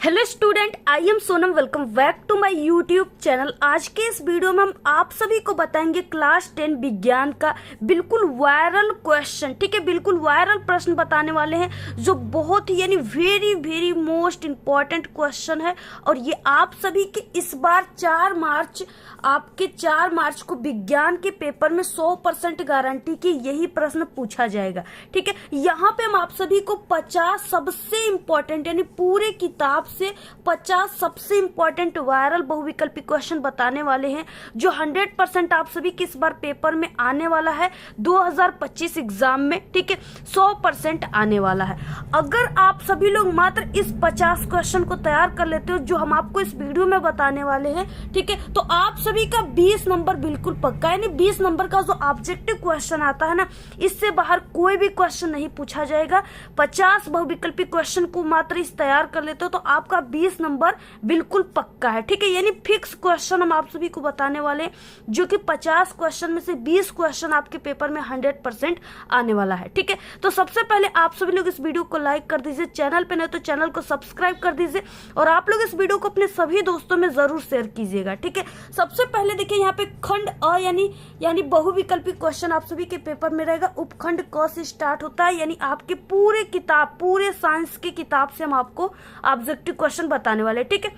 Hello student, I am Sonam. Welcome back to my YouTube channel. आज के इस video में हम आप सभी को बताएंगे क्लास 10 विज्ञान का बिल्कुल वायरल क्वेश्चन। ठीक है, बिल्कुल वायरल प्रश्न बताने वाले हैं जो बहुत ही यानी very very most important question है। और ये आप सभी के इस बार 4 मार्च को विज्ञान के पेपर में 100% गारंटी की यही प्रश्न पूछा जाएगा। ठीक है, यहाँ पे हम आप सभी को 50 सबसे इम्पोर्टेंट यानी पूरे किताब से 50 सबसे इंपॉर्टेंट वायरल बहुविकल्पी क्वेश्चन बताने वाले हैं जो 100% आप सभी के इस बार पेपर में आने वाला है 2025 एग्जाम में। ठीक है, 100% आने वाला है। अगर आप सभी लोग मात्र इस 50 क्वेश्चन को तैयार कर लेते हो जो हम आपको इस वीडियो में बताने वाले हैं, ठीक है, तो आप सभी का 20 नंबर बिल्कुल पक्का। यानी 20 नंबर का जो ऑब्जेक्टिव क्वेश्चन आता है ना, इससे बाहर कोई भी क्वेश्चन नहीं पूछा जाएगा। 50 बहुविकल्पी क्वेश्चन को मात्र इस तैयार कर लेते हो तो आपका 20 नंबर बिल्कुल पक्का है। ठीक है, यानी फिक्स क्वेश्चन हम आप सभी को बताने वाले हैं जो कि 50 क्वेश्चन में से 20 क्वेश्चन आपके पेपर में 100% आने वाला है। ठीक है, तो सबसे पहले आप सभी लोग इस वीडियो को लाइक कर दीजिए, चैनल पे नहीं तो चैनल को सब्सक्राइब कर दीजिए और आप लोग इस वीडियो को अपने सभी दोस्तों में जरूर शेयर कीजिएगा। ठीक है, सबसे पहले देखिए यहाँ पे खंड अ यानी बहुविकल्पी क्वेश्चन आप सभी के पेपर में रहेगा। उपखंड क से स्टार्ट होता है, यानी आपके पूरे किताब पूरे साइंस की किताब से हम आपको ऑब्जेक्टिव क्वेश्चन बताने वाले। ठीक है,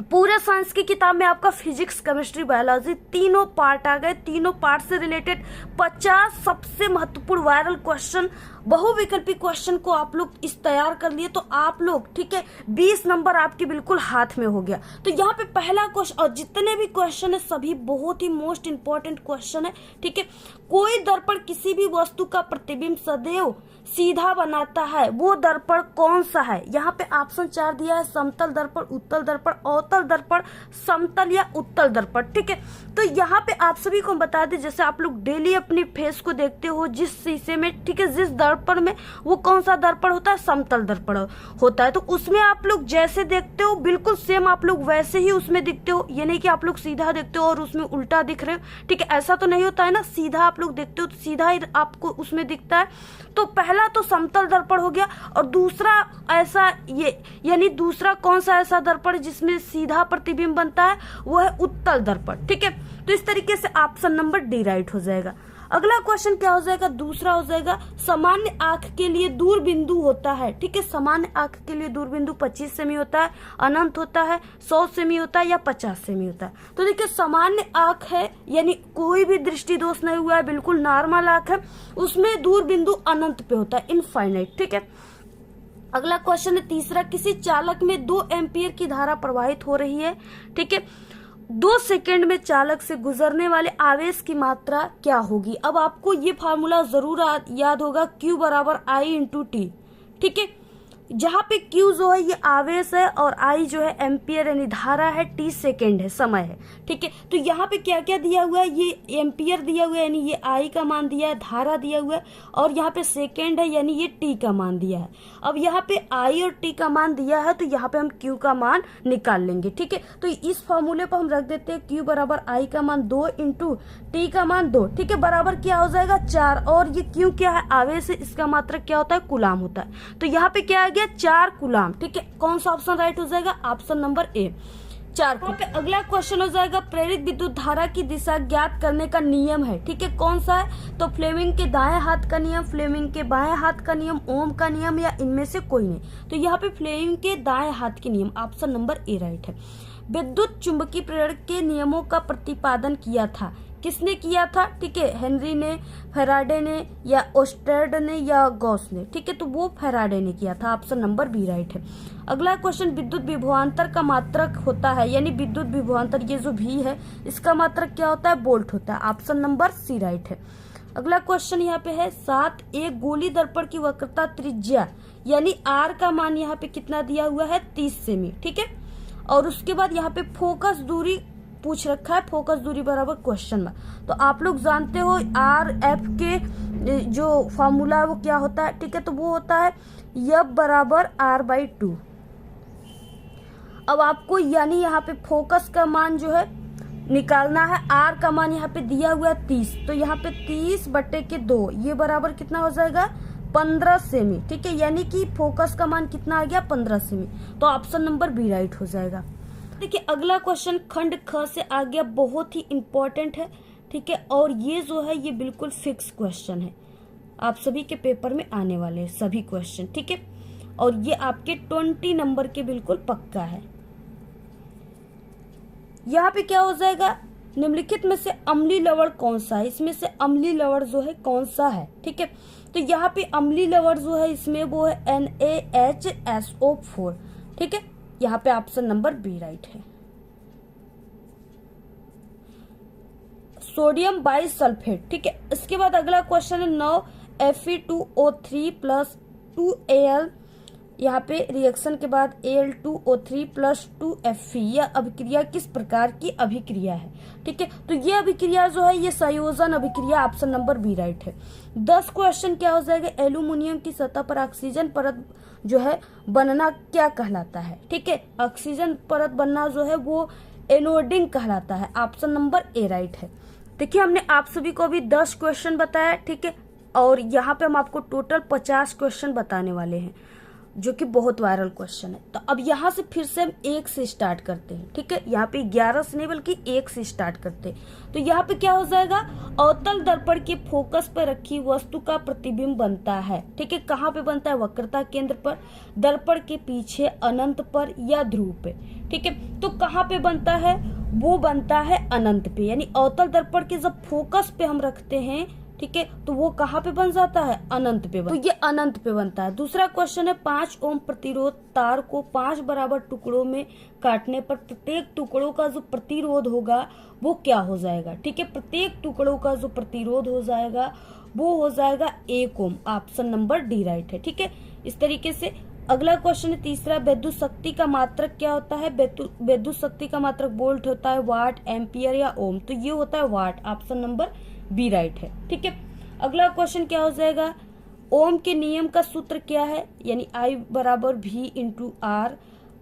पूरे साइंस की किताब में आपका फिजिक्स, केमिस्ट्री, बायोलॉजी तीनों पार्ट आ गए। तीनों पार्ट से रिलेटेड 50 सबसे महत्वपूर्ण वायरल क्वेश्चन बहुविकल्पी क्वेश्चन को आप लोग इस तैयार कर लिए तो आप लोग, ठीक है, 20 नंबर आपके बिल्कुल हाथ में हो गया। तो यहाँ पे पहला क्वेश्चन और जितने भी क्वेश्चन है सभी बहुत ही मोस्ट इंपॉर्टेंट क्वेश्चन है। ठीक है, कोई दर्पण किसी भी वस्तु का प्रतिबिंब सदैव सीधा बनाता है, वो दर्पण कौन सा है? यहाँ पे ऑप्शन 4 दिया है, समतल दर्पण, उत्तल दर्पण, अवतल दर्पण, समतल या उत्तल दर्पण। ठीक है, तो यहाँ पे आप सभी को बता दें, जैसे आप लोग डेली अपनी फेस को देखते हो जिस शीशे में, ठीक है, जिस दर्पण में, वो कौन सा दर्पण होता है? समतल दर्पण होता है। तो उसमें आप लोग जैसे देखते हो बिल्कुल सेम आप लोग वैसे ही उसमें दिखते हो। ये नहीं कि आप लोग सीधा देखते हो और उसमें उल्टा दिख रहे हो। ठीक है, ऐसा तो नहीं होता है ना। सीधा आप लोग देखते हो तो सीधा ही आपको उसमें दिखता है। तो पहला तो समतल दर्पण हो गया और दूसरा ऐसा ये यानी दूसरा कौन सा ऐसा दर्पण जिसमें सीधा प्रतिबिंब बनता है? वो है उत्तल दर्पण। ठीक है, तो इस तरीके से ऑप्शन नंबर डी राइट हो जाएगा। अगला क्वेश्चन क्या हो जाएगा? दूसरा हो जाएगा, सामान्य आंख के लिए दूर बिंदु होता है। ठीक है, सामान्य आंख के लिए दूर बिंदु 25 सेमी होता है, अनंत होता है, 100 सेमी होता है या 50 सेमी होता है। तो देखिए, सामान्य आंख है यानी कोई भी दृष्टि दोष नहीं हुआ है, बिल्कुल नॉर्मल आंख है, उसमें दूर बिंदु अनंत पे होता है, इनफाइनाइट। ठीक है, अगला क्वेश्चन है तीसरा, किसी चालक में 2 एम्पियर की धारा प्रवाहित हो रही है। ठीक है, 2 सेकेंड में चालक से गुजरने वाले आवेश की मात्रा क्या होगी? अब आपको ये फार्मूला जरूर याद होगा, Q बराबर I इंटू टी। ठीक है, जहाँ पे Q जो है ये आवेश है और I जो है एम्पियर यानी धारा है, T सेकेंड है, समय है। ठीक है, तो यहाँ पे क्या क्या दिया हुआ है? ये एम्पियर दिया हुआ है यानी ये I का मान दिया है, धारा दिया हुआ है, और यहाँ पे सेकेंड है यानी ये T का मान दिया है। अब यहाँ पे I और T का मान दिया है तो यहाँ पे हम Q का मान निकाल लेंगे। ठीक है, तो इस फॉर्मूले पर हम रख देते हैं Q बराबर I का मान 2 इंटू T का मान 2। ठीक है, बराबर क्या हो जाएगा? 4। और ये Q क्या है? आवेश है, इसका मात्रक क्या होता है? कूलाम होता है। तो यहाँ पे क्या आ गया? 4 कूलाम। ठीक है, कौन सा ऑप्शन राइट हो जाएगा? Option number A, 4 coulomb. पे अगला क्वेश्चन हो जाएगा, प्रेरित विद्युत धारा की दिशा ज्ञात करने का नियम है। ठीक है, कौन सा है? तो फ्लेमिंग के दाएं हाथ का नियम, फ्लेमिंग के बाएं हाथ का नियम, ओम का नियम या इनमें से कोई नहीं। तो यहाँ पे फ्लेमिंग के दाएं हाथ के नियम, ऑप्शन नंबर ए राइट है। विद्युत चुंबकीय प्रेरण के नियमों का प्रतिपादन किया था, किसने किया था? ठीक है, हेनरी ने, फैराडे ने या ओस्टेड ने या गॉस ने। ठीक है, तो वो फैराडे ने किया था, ऑप्शन नंबर बी राइट है। अगला क्वेश्चन, विद्युत विभवांतर का मात्रक होता है यानी विद्युत विभवांतर, ये जो भी है इसका मात्रक क्या होता है? वोल्ट होता है, ऑप्शन नंबर सी राइट है। अगला क्वेश्चन यहाँ पे है 7, एक गोली दर्पण की वक्रता त्रिज्या यानी आर का मान यहाँ पे कितना दिया हुआ है? 30 सेमी। ठीक है, और उसके बाद यहाँ पे फोकस दूरी पूछ रखा है, फोकस दूरी बराबर क्वेश्चन में। तो आप लोग जानते हो आर एफ के जो फॉर्मूला है वो क्या होता है? ठीक है, तो वो होता है एफ बराबर R/2। अब आपको यानी यहाँ पे फोकस का मान जो है निकालना है। आर का मान यहाँ पे दिया हुआ है 30, तो यहाँ पे 30/2 ये बराबर कितना हो जाएगा? 15 सेमी, ठीक है, यानी कि फोकस का मान कितना आ गया 15 सेमी, तो ऑप्शन नंबर बी राइट हो जाएगा। देखिए अगला क्वेश्चन खंड ख से आ गया, बहुत ही इंपॉर्टेंट है, ठीक है, और ये जो है ये बिल्कुल फिक्स क्वेश्चन है, आप सभी के पेपर में आने वाले हैं सभी क्वेश्चन, ठीक है, और ये आपके 20 नंबर के बिल्कुल पक्का है। यहाँ पे क्या हो जाएगा, निम्नलिखित में से अम्लीय लवण कौन सा है, इसमें से अम्लीय लवण जो है कौन सा है, ठीक है, तो यहाँ पे अम्लीय लवण जो है इसमें वो है NaHSO4, ठीक है, यहाँ पे ऑप्शन नंबर बी राइट है। सोडियम बाइसल्फेट, ठीक है, इसके बाद अगला क्वेश्चन है 9 Fe2O3 प्लस 2Al, यहाँ पे रिएक्शन के बाद Al2O3 प्लस 2Fe, यह अभिक्रिया किस प्रकार की अभिक्रिया है, ठीक है, तो ये अभिक्रिया जो है ये संयोजन अभिक्रिया, ऑप्शन नंबर बी राइट है। 10 क्वेश्चन क्या हो जाएगा, एल्यूमिनियम की सतह पर ऑक्सीजन परत जो है बनना क्या कहलाता है, ठीक है, ऑक्सीजन परत बनना जो है वो एनोडिंग कहलाता है, ऑप्शन नंबर ए राइट है। देखिए हमने आप सभी को अभी 10 क्वेश्चन बताया, ठीक है, और यहाँ पे हम आपको टोटल 50 क्वेश्चन बताने वाले हैं, जो कि बहुत वायरल क्वेश्चन है। तो अब यहाँ से फिर से हम 1 से स्टार्ट करते हैं, ठीक है, यहाँ पे 11 से नहीं बल्कि 1 से स्टार्ट करते हैं। तो यहाँ पे क्या हो जाएगा, अवतल दर्पण के फोकस पर रखी वस्तु का प्रतिबिंब बनता है, ठीक है, कहाँ पे बनता है, वक्रता केंद्र पर, दर्पण के पीछे, अनंत पर या ध्रुव पे, ठीक है, तो कहाँ पे बनता है, वो बनता है अनंत पे, यानी अवतल दर्पण के जब फोकस पे हम रखते हैं, ठीक है, तो वो कहाँ पे बन जाता है, अनंत पे, तो ये अनंत पे बनता है। दूसरा क्वेश्चन है 5 ओम प्रतिरोध तार को 5 बराबर टुकड़ों में काटने पर प्रत्येक टुकड़ों का जो प्रतिरोध होगा वो क्या हो जाएगा, ठीक है, प्रत्येक टुकड़ों का जो प्रतिरोध हो जाएगा वो हो जाएगा 1 ओम, ऑप्शन नंबर डी राइट है, ठीक है। इस तरीके से अगला क्वेश्चन है तीसरा, विद्युत शक्ति का मात्रक क्या होता है, विद्युत शक्ति का मात्रक वोल्ट होता है, वाट, एम्पियर या ओम, तो ये होता है वाट, ऑप्शन नंबर बी राइट है, ठीक है। अगला क्वेश्चन क्या हो जाएगा, ओम के नियम का सूत्र क्या है, यानी I बराबर V इंटू आर,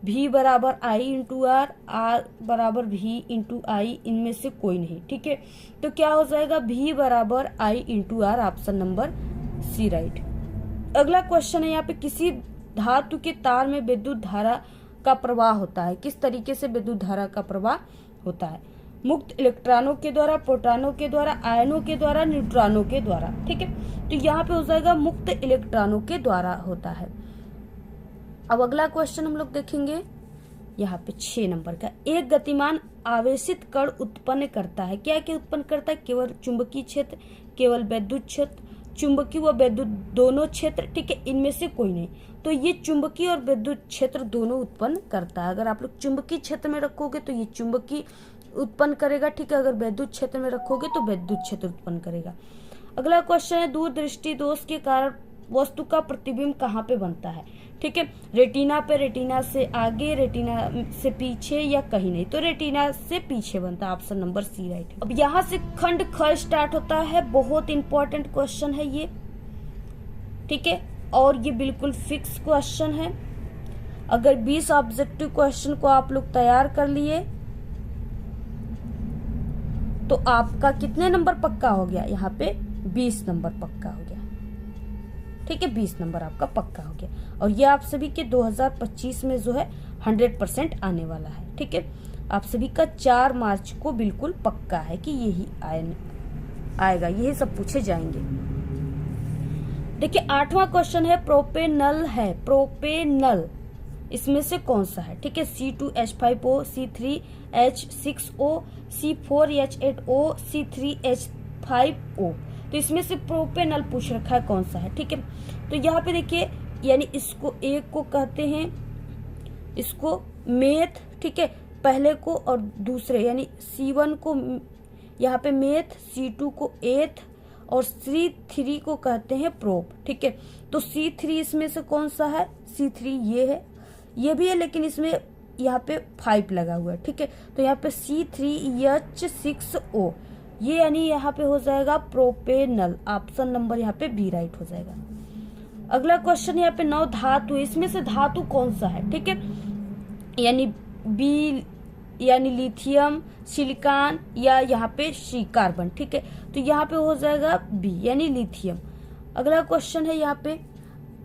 V बराबर I इंटू आर, R बराबर V इंटू आई, इनमें से कोई नहीं, ठीक है, तो क्या हो जाएगा V बराबर I into R, option number C right. अगला क्वेश्चन है यहाँ पे, किसी धातु के तार में विद्युत धारा का प्रवाह होता है, किस तरीके से विद्युत धारा का प्रवाह होता है, मुक्त इलेक्ट्रॉनों के द्वारा, प्रोटॉनों के द्वारा, आयनों के द्वारा, न्यूट्रॉनों के द्वारा, ठीक है, तो यहाँ पे हो जाएगा मुक्त इलेक्ट्रॉनों के द्वारा होता है। अब अगला क्वेश्चन हम लोग देखेंगे यहाँ पे 6 नंबर का, एक गतिमान आवेशित कण उत्पन्न करता है, क्या क्या उत्पन्न करता है, केवल चुंबकीय क्षेत्र, केवल विद्युत क्षेत्र, चुंबकीय व विद्युत दोनों क्षेत्र, ठीक है, इनमें से कोई नहीं, तो ये चुंबकीय और विद्युत क्षेत्र दोनों उत्पन्न करता है। अगर आप लोग चुंबकीय क्षेत्र में रखोगे तो ये चुंबकीय उत्पन्न करेगा, ठीक है, अगर विद्युत क्षेत्र में रखोगे तो विद्युत क्षेत्र उत्पन्न करेगा। अगला क्वेश्चन है, दूरदृष्टि दोष के कारण वस्तु का प्रतिबिंब कहाँ पे बनता है, ठीक है, रेटिना पे, रेटिना से आगे, रेटिना से पीछे या कहीं नहीं, तो रेटिना से पीछे बनता है, ऑप्शन नंबर सी राइट है। अब यहाँ से खंड ख स्टार्ट होता है, बहुत इंपॉर्टेंट क्वेश्चन है ये, ठीक है, और ये बिल्कुल फिक्स क्वेश्चन है। अगर 20 ऑब्जेक्टिव क्वेश्चन को आप लोग तैयार कर लिए तो आपका कितने नंबर पक्का हो गया, यहाँ पे 20 नंबर पक्का हो गया, ठीक है, 20 नंबर आपका पक्का हो गया, और ये आप सभी के 2025 में जो है 100% आने वाला है, ठीक है, आप सभी का 4 मार्च को बिल्कुल पक्का है कि यही आएगा, यही सब पूछे जाएंगे। देखिए 8वां क्वेश्चन है, प्रोपेनल है, प्रोपेनल इसमें से कौन सा है, ठीक है, C2H5O, C3H6O, C4H8O, C3H5O, तो इसमें से प्रोपेनल पूछ रखा है कौन सा है, ठीक है, तो यहाँ पे देखिए, यानी इसको एक को कहते हैं, इसको मेथ, ठीक है, पहले को, और दूसरे यानी C1 को यहाँ पे मेथ, C2 को एथ, और C3 को कहते हैं प्रोप, ठीक है, तो C3 इसमें से कौन सा है, C3 ये है, ये भी है, लेकिन इसमें यहाँ पे 5 लगा हुआ है, ठीक है, तो यहाँ पे C3H6O, ये यानी यहाँ पे हो जाएगा प्रोपेनल, ऑप्शन नंबर यहाँ पे बी राइट हो जाएगा। अगला क्वेश्चन यहाँ पे 9 धातु, इसमें से धातु कौन सा है, ठीक है, यानी बी यानी लिथियम, सिलिकॉन या यहाँ पे सी कार्बन, ठीक है, तो यहाँ पे हो जाएगा बी यानी लिथियम, अगला क्वेश्चन है यहाँ पे,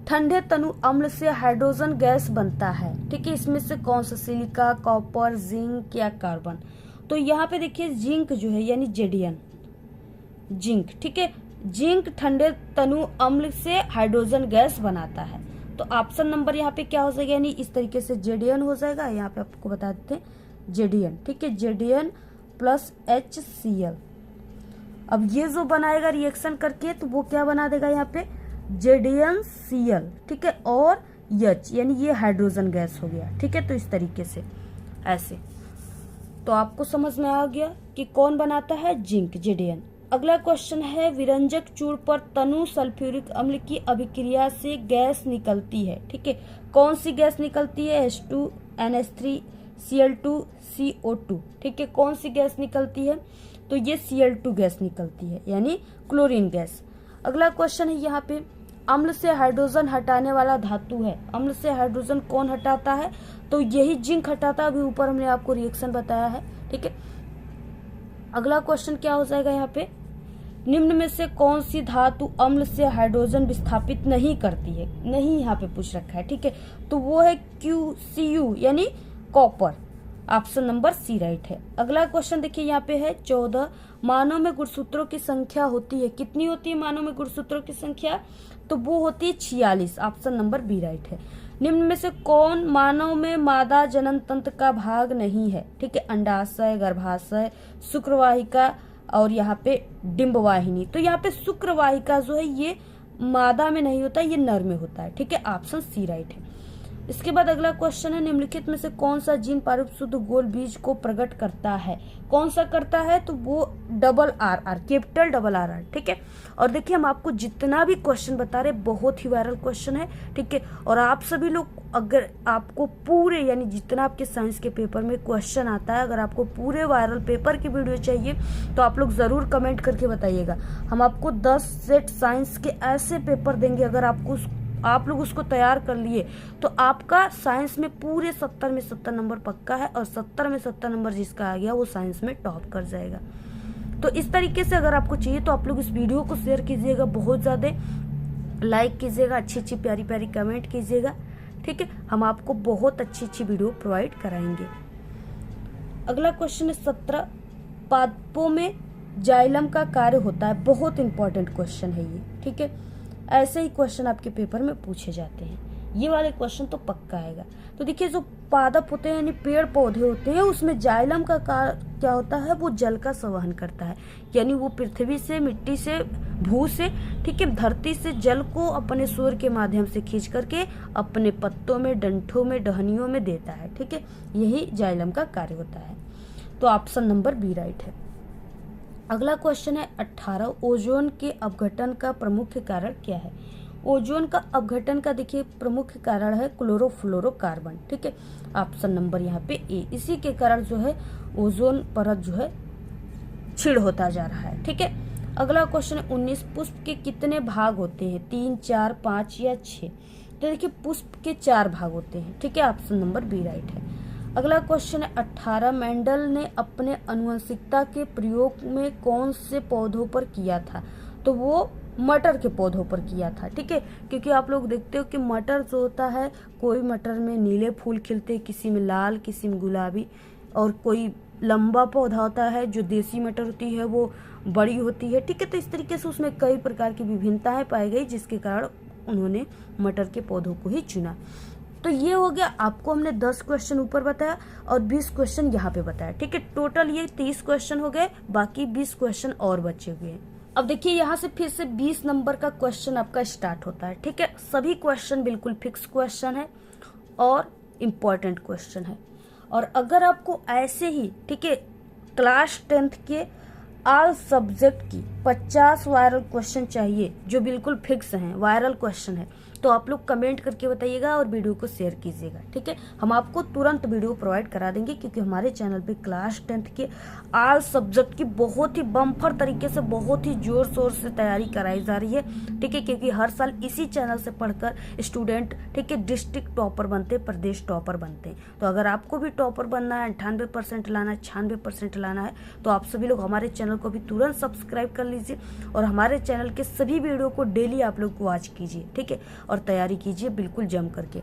ठंडे तनु अम्ल से हाइड्रोजन गैस बनता है, ठीक है, इसमें से कौन सा, सिलिका, कॉपर, जिंक या कार्बन। तो यहाँ पे देखिए जिंक जो है यानी जेडियन, जिंक, ठीक है, जिंक ठंडे तनु अम्ल से हाइड्रोजन गैस बनाता है। तो ऑप्शन नंबर यहाँ पे क्या हो जाएगा, यानी इस तरीके से जेडीएन हो जाएगा। यहाँ पे आपको बता देते हैं जेडीएन, ठीक है, जेडीएन प्लस HCl। अब ये जो बनाएगा रिएक्शन करके तो वो क्या बना देगा यहाँ पे, JDnCl, ठीक है, और H, यानी ये हाइड्रोजन गैस हो गया, ठीक है। तो इस तरीके से ऐसे तो आपको समझ में आ गया कि कौन बनाता है, जिंक, जेडीएन। अगला क्वेश्चन है, विरंजक चूर्ण पर तनु सल्फ्यूरिक अम्ल की अभिक्रिया से गैस निकलती है, ठीक है, कौन सी गैस निकलती है, H2NH3 Cl2 CO2, ठीक है, कौन सी गैस निकलती है, तो ये Cl2 गैस निकलती है, यानी क्लोरीन गैस। अगला क्वेश्चन है यहाँ पे, अम्ल से हाइड्रोजन हटाने वाला धातु है, अम्ल से हाइड्रोजन कौन हटाता है, तो यही जिंक हटाता है। अभी ऊपर हमने आपको रिएक्शन बताया है, ठीक है। अगला क्वेश्चन क्या हो जाएगा यहाँ पे, निम्न में से कौन सी धातु अम्ल से हाइड्रोजन विस्थापित नहीं करती है, नहीं यहाँ पे पूछ रखा है, ठीक है, तो वो है Cu यानी copper. Option number C right है। अगला क्वेश्चन देखिए यहाँ पे है 14, मानव में गुणसूत्रों की संख्या होती है, कितनी होती है मानव में गुणसूत्रों की संख्या, तो वो होती है 46। ऑप्शन नंबर बी राइट है। निम्न में से कौन मानव में मादा जनन तंत्र का भाग नहीं है, ठीक है, अंडाशय, गर्भाशय, शुक्रवाहिका और यहाँ पे डिंबवाहिनी। तो यहाँ पे शुक्रवाहिका जो है ये मादा में नहीं होता, ये नर में होता है, ठीक है, ऑप्शन सी राइट है। इसके बाद अगला क्वेश्चन है, निम्नलिखित में से कौन सा जीन पारुप शुद्ध गोल बीज को प्रकट करता है, कौन सा करता है, तो वो RR, कैपिटल RR, ठीक है। और देखिए हम आपको जितना भी क्वेश्चन बता रहे बहुत ही वायरल क्वेश्चन है, ठीक है, और आप सभी लोग अगर आपको पूरे यानी जितना आपके साइंस के पेपर में क्वेश्चन आता है, अगर आपको पूरे वायरल पेपर की वीडियो चाहिए तो आप लोग जरूर कमेंट करके बताइएगा। हम आपको 10 सेट साइंस के ऐसे पेपर देंगे, अगर आप लोग उसको तैयार कर लिए तो आपका साइंस में पूरे 70 में 70 नंबर पक्का है, और 70 में 70 नंबर जिसका आ गया वो साइंस में टॉप कर जाएगा। तो इस तरीके से अगर आपको चाहिए तो आप लोग इस वीडियो को शेयर कीजिएगा, बहुत ज़्यादा लाइक कीजिएगा, अच्छी अच्छी प्यारी प्यारी कमेंट कीजिएगा, ठीक है, हम आपको बहुत अच्छी अच्छी वीडियो प्रोवाइड कराएंगे। अगला क्वेश्चन है 17, पादपों में जाइलम का कार्य होता है, बहुत इंपॉर्टेंट क्वेश्चन है ये, ठीक है, ऐसे ही क्वेश्चन आपके पेपर में पूछे जाते हैं, ये वाले क्वेश्चन तो पक्का आएगा। तो देखिए जो पादप होते हैं यानी पेड़ पौधे होते हैं, उसमें जाइलम का क्या होता है, वो जल का संवहन करता है, यानी वो पृथ्वी से, मिट्टी से, भू से, ठीक है, धरती से जल को अपने सूर के माध्यम से खींच करके अपने पत्तों में, डंठों में, टहनियों में देता है, ठीक है, यही जाइलम का कार्य होता है। तो ऑप्शन नंबर बी राइट है। अगला क्वेश्चन है 18, ओजोन के अपघटन का प्रमुख कारण क्या है। ओजोन का अपघटन का देखिए प्रमुख कारण है क्लोरोफ्लोरोकार्बन, ठीक है, ऑप्शन नंबर यहाँ पे ए। इसी के कारण जो है ओजोन परत जो है क्षीण होता जा रहा है, ठीक है। अगला क्वेश्चन है 19, पुष्प के कितने भाग होते हैं, 3, 4, 5 या 6। तो देखिए पुष्प के 4 भाग होते हैं, ठीक है, ऑप्शन नंबर बी राइट है। अगला क्वेश्चन है 18, मेंडल ने अपने आनुवंशिकता के प्रयोग में कौन से पौधों पर किया था, तो वो मटर के पौधों पर किया था, ठीक है, क्योंकि आप लोग देखते हो कि मटर जो होता है, कोई मटर में नीले फूल खिलते हैं, किसी में लाल, किसी में गुलाबी, और कोई लंबा पौधा होता है जो देसी मटर होती है वो बड़ी होती है, ठीक है। तो इस तरीके से उसमें कई प्रकार की विभिन्नताएं पाई गई, जिसके कारण उन्होंने मटर के पौधों को ही चुना। तो ये हो गया, आपको हमने 10 क्वेश्चन ऊपर बताया और 20 क्वेश्चन यहाँ पे बताया, ठीक है, टोटल ये 30 क्वेश्चन हो गए, बाकी 20 क्वेश्चन और बचे हुए हैं। अब देखिए यहाँ से फिर से 20 नंबर का क्वेश्चन आपका स्टार्ट होता है, ठीक है, सभी क्वेश्चन बिल्कुल फिक्स क्वेश्चन है और इम्पोर्टेंट क्वेश्चन है। और अगर आपको ऐसे ही, ठीक है, क्लास 10th के ऑल सब्जेक्ट की 50 वायरल क्वेश्चन चाहिए जो बिल्कुल फिक्स हैं, वायरल क्वेश्चन है, तो आप लोग कमेंट करके बताइएगा और वीडियो को शेयर कीजिएगा, ठीक है। हम आपको तुरंत वीडियो प्रोवाइड करा देंगे, क्योंकि हमारे चैनल पे क्लास 10th के ऑल सब्जेक्ट की बहुत ही बम्पर तरीके से, बहुत ही जोर शोर से तैयारी कराई जा रही है, ठीक है। क्योंकि हर साल इसी चैनल से पढ़कर स्टूडेंट, ठीक है, डिस्ट्रिक्ट टॉपर बनते, प्रदेश टॉपर बनते हैं। तो अगर आपको भी टॉपर बनना है, 98% लाना है, 96% लाना है, तो आप सभी लोग हमारे चैनल को भी तुरंत सब्सक्राइब कर लीजिए और हमारे चैनल के सभी वीडियो को डेली आप लोग वॉच कीजिए, ठीक है, और तैयारी कीजिए बिल्कुल जम करके।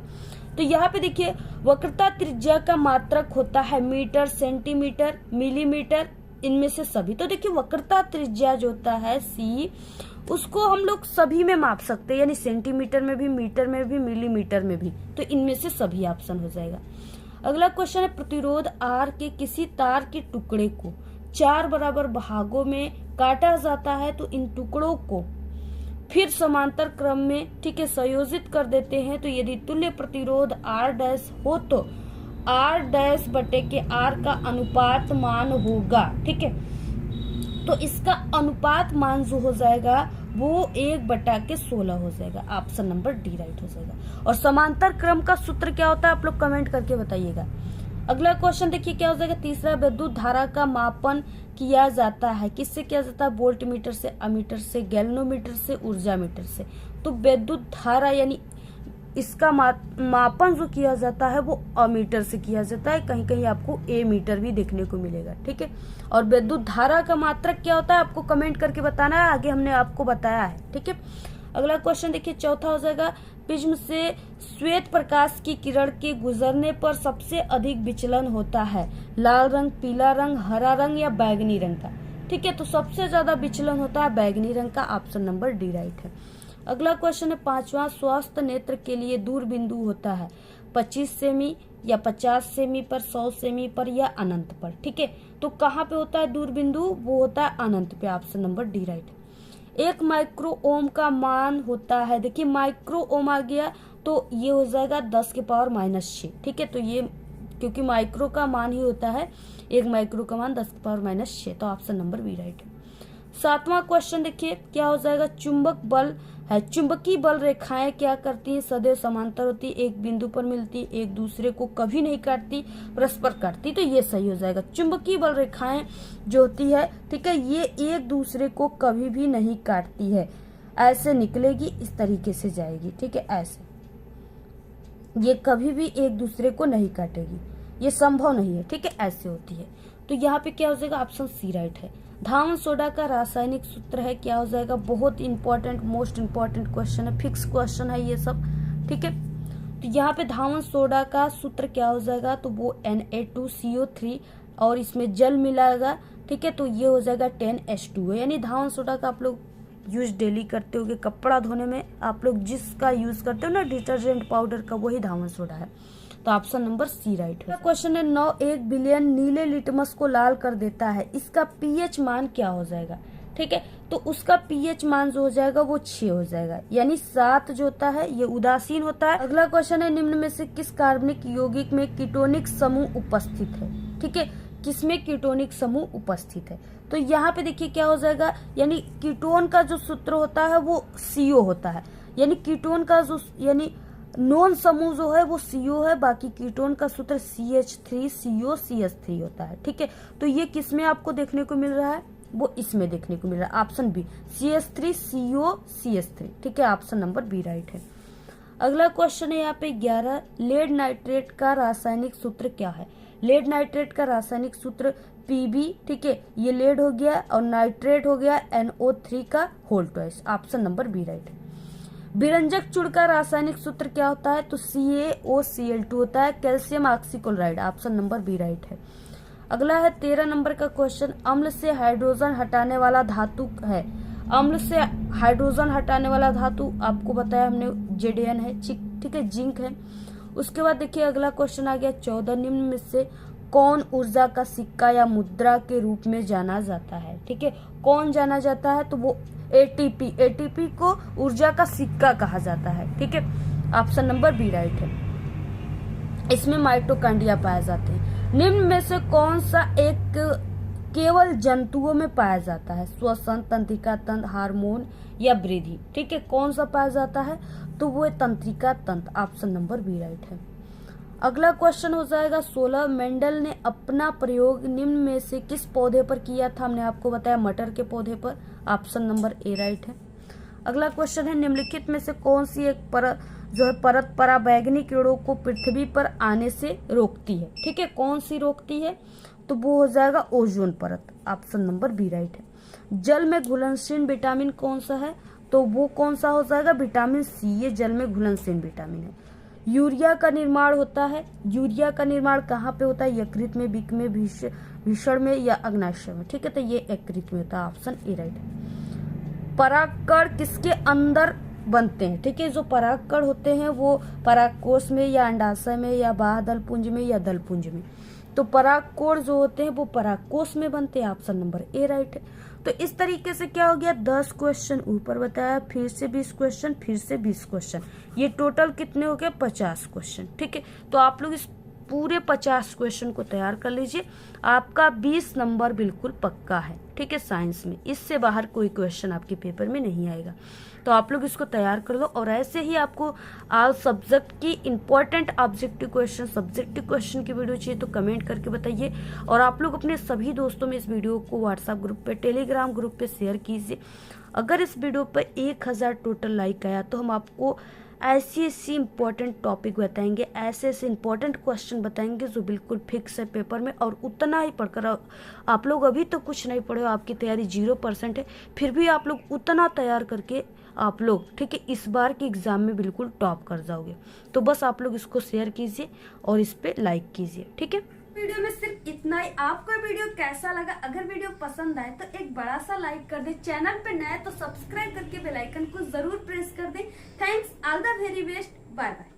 तो यहाँ पे देखिए, वक्रता त्रिज्या का मात्रक होता है मीटर, सेंटीमीटर, मिलीमीटर, इनमें से सभी। तो देखिए, वक्रता त्रिज्या जो होता है C, उसको हम लोग सभी में माप सकते हैं, यानी सेंटीमीटर में भी, मीटर में भी, मिलीमीटर में भी। तो इनमें से सभी ऑप्शन हो जाएगा। अगला क्वेश्चन है, प्रतिरोध R के किसी तार के टुकड़े को 4 बराबर भागों में काटा जाता है, तो इन टुकड़ों को फिर समांतर क्रम में, ठीक है, संयोजित कर देते हैं। तो यदि तुल्य प्रतिरोध R डैश हो तो R डैश बटे के R का अनुपात मान होगा, ठीक है। तो इसका अनुपात मान जो हो जाएगा वो 1/16 हो जाएगा। ऑप्शन नंबर डी राइट हो जाएगा। और समांतर क्रम का सूत्र क्या होता है, आप लोग कमेंट करके बताइएगा। अगला क्वेश्चन देखिए क्या हो जाएगा, तीसरा, विद्युत धारा का मापन किया जाता है, किससे किया जाता है, वोल्ट मीटर से, अमीटर से, गैल्वेनोमीटर से, ऊर्जा मीटर से। तो विद्युत धारा यानी इसका मापन जो किया जाता है वो अमीटर से किया जाता है, कहीं कहीं आपको ए मीटर भी देखने को मिलेगा, ठीक है। और विद्युत धारा का मात्रक क्या होता है आपको कमेंट करके बताना है, आगे हमने आपको बताया है, ठीक है। अगला क्वेश्चन देखिए, चौथा हो जाएगा, प्रिज्म से श्वेत प्रकाश की किरण के गुजरने पर सबसे अधिक विचलन होता है, लाल रंग, पीला रंग, हरा रंग या बैंगनी रंग का, ठीक है। तो सबसे ज्यादा विचलन होता है बैंगनी रंग का। ऑप्शन नंबर डी राइट है। अगला क्वेश्चन है पांचवा, स्वस्थ नेत्र के लिए दूर बिंदु होता है 25 सेमी या 50 सेमी पर, 100 सेमी पर या अनंत पर, ठीक है। तो कहाँ पे होता है दूर बिंदु, वो होता है अनंत पे। Option number D right. 1 micro ohm का मान होता है, देखिए माइक्रो ओम आ गया तो ये हो जाएगा 10 के पावर -6, ठीक है। तो ये क्योंकि माइक्रो का मान ही होता है, 1 माइक्रो का मान 10 के पावर -6, तो ऑप्शन नंबर बी राइट है। सातवां क्वेश्चन देखिए क्या हो जाएगा, चुंबक बल है, चुंबकीय बल रेखाएं क्या करती हैं, सदैव समांतर होती, एक बिंदु पर मिलती, एक दूसरे को कभी नहीं काटती, परस्पर काटती। तो ये सही हो जाएगा। चुंबकीय बल रेखाएं जो होती है, ठीक है, ये एक दूसरे को कभी भी नहीं काटती है, ऐसे निकलेगी, इस तरीके से जाएगी, ठीक है, ऐसे, ये कभी भी एक दूसरे को नहीं काटेगी, ये संभव नहीं है, ठीक है, ऐसे होती है। तो यहाँ पे क्या हो जाएगा, ऑप्शन सी राइट है। धावन सोडा का रासायनिक सूत्र है, क्या हो जाएगा, बहुत इंपॉर्टेंट, मोस्ट इंपॉर्टेंट क्वेश्चन है, फिक्स क्वेश्चन है ये सब, ठीक है। तो यहाँ पे धावन सोडा का सूत्र क्या हो जाएगा, तो वो Na2CO3 और इसमें जल मिलाएगा, ठीक है। तो ये हो जाएगा 10H2O, यानी धावन सोडा का आप लोग यूज डेली करते होगे, कपड़ा धोने में आप लोग जिसका यूज करते हो ना, डिटर्जेंट पाउडर का, वही धावन सोडा है। तो ऑप्शन नंबर सी राइट है। क्वेश्चन है 1 बिलियन नीले लिटमस को लाल कर देता है, इसका पीएच मान क्या हो जाएगा, ठीक है। तो उसका पीएच मान जो हो जाएगा वो 6 हो जाएगा, यानी 7 जो होता है ये उदासीन होता है। अगला क्वेश्चन है, निम्न में से किस कार्बनिक यौगिक में कीटोनिक समूह उपस्थित है, ठीक है, किसमें कीटोनिक समूह उपस्थित है। तो यहाँ पे देखिए क्या हो जाएगा, यानी कीटोन का जो सूत्र होता है वो CO होता है, यानी कीटोन का जो, यानी नॉन समूह जो है वो CO है, बाकी कीटोन का सूत्र CH3COCH3 होता है, ठीक है। तो ये किसमें आपको देखने को मिल रहा है, वो इसमें देखने को मिल रहा है, ऑप्शन बी, CH3COCH3, ठीक है। ऑप्शन नंबर बी राइट है। अगला क्वेश्चन है यहाँ पे 11, लेड नाइट्रेट का रासायनिक सूत्र क्या है। लेड नाइट्रेट का रासायनिक सूत्र Pb, ठीक है, ये लेड हो गया और नाइट्रेट हो गया NO3 का whole twice. Option number B right है। विरंजक चूड़ का रासायनिक सूत्र क्या होता है, तो CaOCl2 होता है, calcium oxychloride. Option number B right है। अगला है 13 नंबर का क्वेश्चन, अम्ल से हाइड्रोजन हटाने वाला धातु है। अम्ल से हाइड्रोजन हटाने वाला धातु आपको बताया हमने, Zn है, ठीक है, जिंक है। उसके बाद देखिए अगला क्वेश्चन आ गया 14, निम्न में से कौन ऊर्जा का सिक्का या मुद्रा के रूप में जाना जाता है, ठीक है, कौन जाना जाता है, तो वो ATP को ऊर्जा का सिक्का कहा जाता है, ठीक है। ऑप्शन नंबर बी राइट है। इसमें माइटोकॉन्ड्रिया पाए जाते हैं। निम्न में से कौन सा एक केवल जंतुओं में पाया जाता है? श्वसन, तंत्रिका तंत्र, हार्मोन या वृद्धि? ठीक है, कौन सा पाया जाता है? तो वो तंत्रिका तंत्र, ऑप्शन नंबर बी राइट है। अगला क्वेश्चन हो जाएगा 16। मेंडल ने अपना प्रयोग निम्न में से किस पौधे पर किया था? हमने आपको बताया मटर के पौधे पर, ऑप्शन नंबर ए राइट है। अगला क्वेश्चन है निम्नलिखित में से कौन सी एक परत पराबैंगनी किरणों को पृथ्वी पर आने से रोकती है? ठीक है, कौन सी रोकती है? तो वो हो जाएगा ओजोन परत, ऑप्शन नंबर बी राइट है। जल में घुलनशील विटामिन कौन सा है? तो वो कौन सा हो जाएगा? विटामिन सी, ये जल में घुलनशील विटामिन है। यूरिया का निर्माण होता है, यूरिया का निर्माण कहाँ पे होता है? यकृत में, बिक में, भीषण में या अग्नाशय में? ठीक है, तो ये यकृत में होता है, ऑप्शन ए राइट है। परागकण किसके अंदर बनते हैं? ठीक है, जो परागकण होते हैं वो परागकोश में या अंडाशय में या बाह्यदलपुंज में या दलपुंज में? तो परागकोश जो होते हैं वो परागकोश में बनते हैं, ऑप्शन नंबर ए राइट है। तो इस तरीके से क्या हो गया, 10 क्वेश्चन ऊपर बताया, फिर से 20 क्वेश्चन, फिर से 20 क्वेश्चन, ये टोटल कितने हो गए? 50 क्वेश्चन। ठीक है, तो आप लोग इस पूरे 50 क्वेश्चन को तैयार कर लीजिए, आपका 20 नंबर बिल्कुल पक्का है। ठीक है, साइंस में इससे बाहर कोई क्वेश्चन आपके पेपर में नहीं आएगा, तो आप लोग इसको तैयार कर लो। और ऐसे ही आपको ऑल सब्जेक्ट की important objective question, subjective question की वीडियो चाहिए तो कमेंट करके बताइए। और आप लोग अपने सभी दोस्तों में इस वीडियो को व्हाट्सएप ग्रुप पे, टेलीग्राम ग्रुप पे शेयर कीजिए। अगर इस वीडियो पर 1000 टोटल लाइक आया तो हम आपको ऐसी इंपॉर्टेंट टॉपिक बताएंगे, ऐसे इंपॉर्टेंट क्वेश्चन बताएंगे जो बिल्कुल फिक्स है पेपर में, और उतना ही पढ़कर आप लोग अभी तो कुछ नहीं पढ़े हो, आपकी तैयारी 0% है, फिर भी आप लोग उतना तैयार करके आप लोग, ठीक है, इस बार के एग्जाम में बिल्कुल टॉप कर जाओगे। तो बस आप लोग इसको शेयर कीजिए और इस पे लाइक कीजिए। ठीक है, वीडियो में सिर्फ इतना ही। आपको वीडियो कैसा लगा? अगर वीडियो पसंद आए तो एक बड़ा सा लाइक कर दे, चैनल पे नया है तो सब्सक्राइब करके बेल आइकन को जरूर प्रेस कर दे। Thanks, all the very best, bye bye.